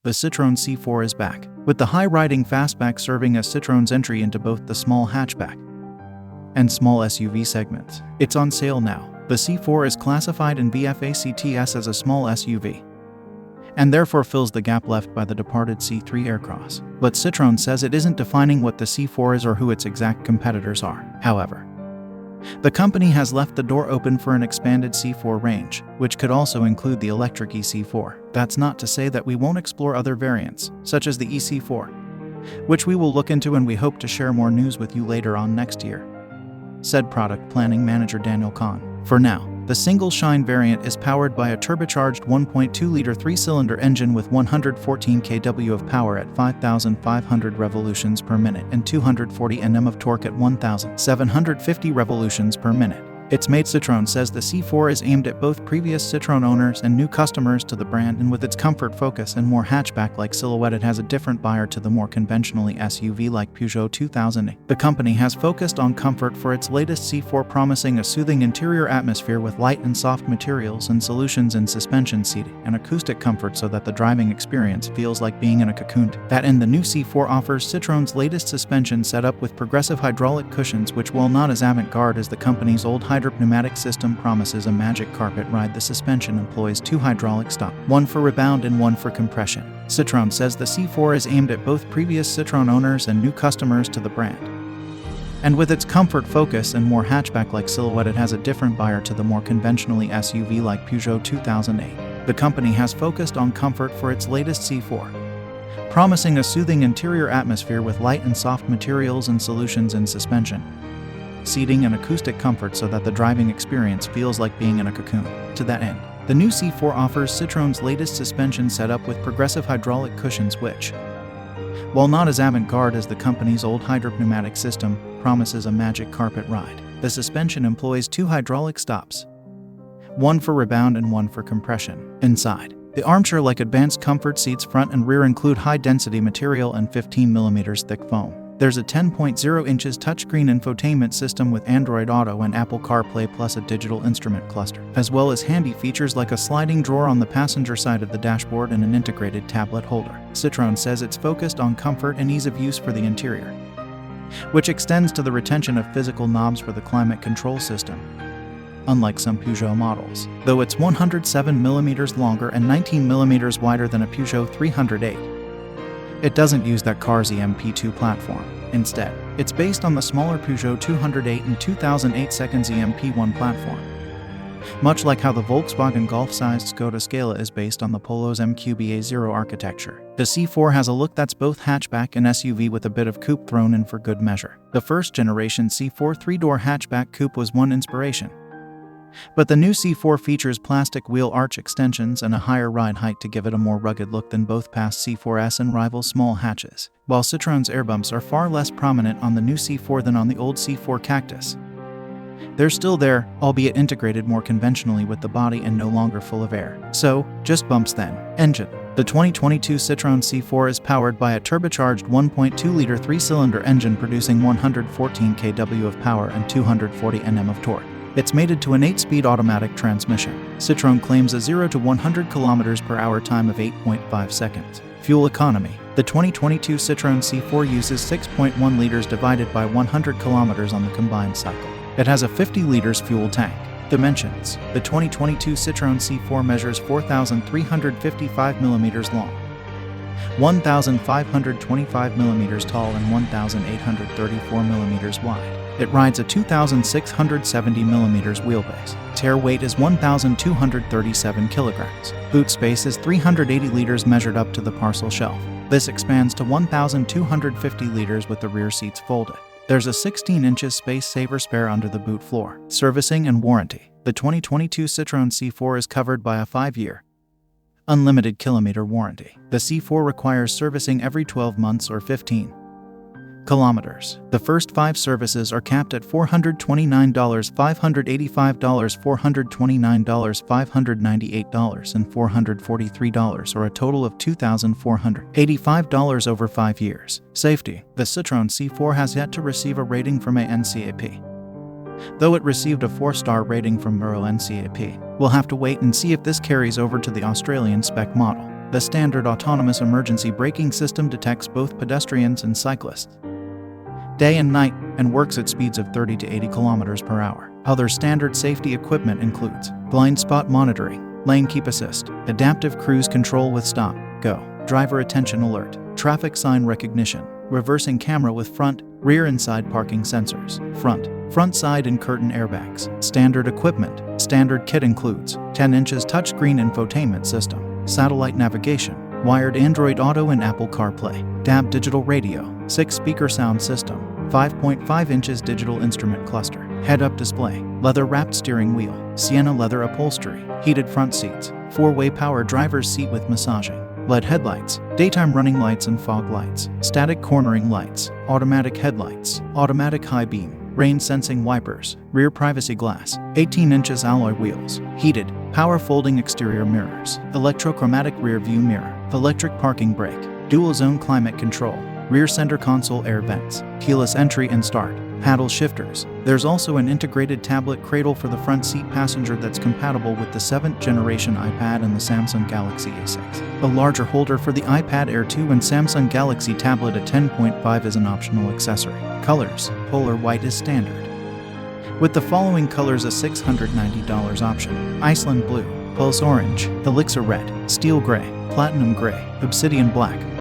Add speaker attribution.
Speaker 1: the Citroen C4 is back, with the high-riding fastback serving as Citroen's entry into both the small hatchback and small SUV segments. It's on sale now. The C4 is classified in VFACTS as a small SUV, and therefore fills the gap left by the departed C3 Aircross. But Citroën says it isn't defining what the C4 is or who its exact competitors are. However, the company has left the door open for an expanded C4 range, which could also include the electric EC4. That's not to say that we won't explore other variants, such as the EC4, which we will look into, and we hope to share more news with you later on next year, said product planning manager Daniel Kahn. For now, the single shine variant is powered by a turbocharged 1.2-liter 3-cylinder engine with 114 kW of power at 5,500 revolutions per minute and 240 Nm of torque at 1,750 revolutions per minute. Its mate Citroën says the C4 is aimed at both previous Citroën owners and new customers to the brand, and with its comfort focus and more hatchback-like silhouette, it has a different buyer to the more conventionally SUV-like Peugeot 2008. The company has focused on comfort for its latest C4, promising a soothing interior atmosphere with light and soft materials and solutions in suspension seating and acoustic comfort so that the driving experience feels like being in a cocoon. That end, the new C4 offers Citroën's latest suspension setup with progressive hydraulic cushions, which, while not as avant-garde as the company's old hydropneumatic system, promises a magic carpet ride. The suspension employs 2 hydraulic stops, one for rebound and one for compression. Citroën says the C4 is aimed at both previous Citroën owners and new customers to the brand, and with its comfort focus and more hatchback-like silhouette, it has a different buyer to the more conventionally SUV-like Peugeot 2008. The company has focused on comfort for its latest C4, promising a soothing interior atmosphere with light and soft materials and solutions in suspension, seating and acoustic comfort so that the driving experience feels like being in a cocoon. To that end, the new C4 offers Citroën's latest suspension setup with progressive hydraulic cushions, which, while not as avant-garde as the company's old hydropneumatic system, promises a magic carpet ride. The suspension employs 2 hydraulic stops, one for rebound and one for compression. Inside, the armchair-like advanced comfort seats front and rear include high-density material and 15mm thick foam. There's a 10.0 inches touchscreen infotainment system with Android Auto and Apple CarPlay, plus a digital instrument cluster, as well as handy features like a sliding drawer on the passenger side of the dashboard and an integrated tablet holder. Citroën says it's focused on comfort and ease of use for the interior, which extends to the retention of physical knobs for the climate control system, unlike some Peugeot models. Though it's 107mm longer and 19mm wider than a Peugeot 308, it doesn't use that car's EMP2 platform. Instead, it's based on the smaller Peugeot 208 and 2008 seconds EMP1 platform, much like how the Volkswagen Golf-sized Skoda Scala is based on the Polo's MQB-A0 architecture. The C4 has a look that's both hatchback and SUV, with a bit of coupe thrown in for good measure. The first-generation C4 3-door hatchback coupe was one inspiration, but the new C4 features plastic wheel arch extensions and a higher ride height to give it a more rugged look than both past C4S and rival small hatches. While Citroën's air bumps are far less prominent on the new C4 than on the old C4 Cactus, they're still there, albeit integrated more conventionally with the body and no longer full of air. So, just bumps then. Engine. The 2022 Citroën C4 is powered by a turbocharged 1.2-liter 3-cylinder engine producing 114 kW of power and 240 Nm of torque. It's mated to an 8-speed automatic transmission. Citroën claims a 0 to 100 km/h time of 8.5 seconds. Fuel economy. The 2022 Citroën C4 uses 6.1 liters divided by 100 km on the combined cycle. It has a 50 liters fuel tank. Dimensions. The 2022 Citroën C4 measures 4,355 mm long, 1,525 mm tall, and 1,834 mm wide. It rides a 2,670 mm wheelbase. Tare weight is 1,237 kilograms. Boot space is 380 liters measured up to the parcel shelf. This expands to 1,250 liters with the rear seats folded. There's a 16-inch space-saver spare under the boot floor. Servicing and warranty. The 2022 Citroën C4 is covered by a 5-year, unlimited kilometer warranty. The C4 requires servicing every 12 months or 15 kilometers. The first 5 services are capped at $429, $585, $429, $598, and $443, or a total of $2,485 over 5 years. Safety. The Citroën C4 has yet to receive a rating from a NCAP, though it received a 4-star rating from Euro NCAP. We'll have to wait and see if this carries over to the Australian spec model. The standard autonomous emergency braking system detects both pedestrians and cyclists day and night and works at speeds of 30 to 80 kilometers per hour. Other standard safety equipment includes blind spot monitoring, lane keep assist, adaptive cruise control with stop, go, driver attention alert, traffic sign recognition, reversing camera with front, rear and side parking sensors, front side and curtain airbags. Standard equipment. Standard kit includes 10 inches touchscreen infotainment system, satellite navigation, wired Android Auto and Apple CarPlay, DAB digital radio, 6-speaker sound system, 5.5 inches digital instrument cluster, head-up display, leather-wrapped steering wheel, sienna leather upholstery, heated front seats, 4-way power driver's seat with massaging, LED headlights, daytime running lights and fog lights, static cornering lights, automatic headlights, automatic high beam, rain sensing wipers, rear privacy glass, 18 inches alloy wheels, heated, power folding exterior mirrors, electrochromatic rear view mirror, electric parking brake, dual zone climate control, rear center console air vents, keyless entry and start, paddle shifters. There's also an integrated tablet cradle for the front seat passenger that's compatible with the 7th generation iPad and the Samsung Galaxy A6. A larger holder for the iPad Air 2 and Samsung Galaxy tablet at 10.5 is an optional accessory. Colors. Polar white is standard, with the following colors: a $690 option: Iceland blue, pulse orange, elixir red, steel gray, platinum gray, obsidian black,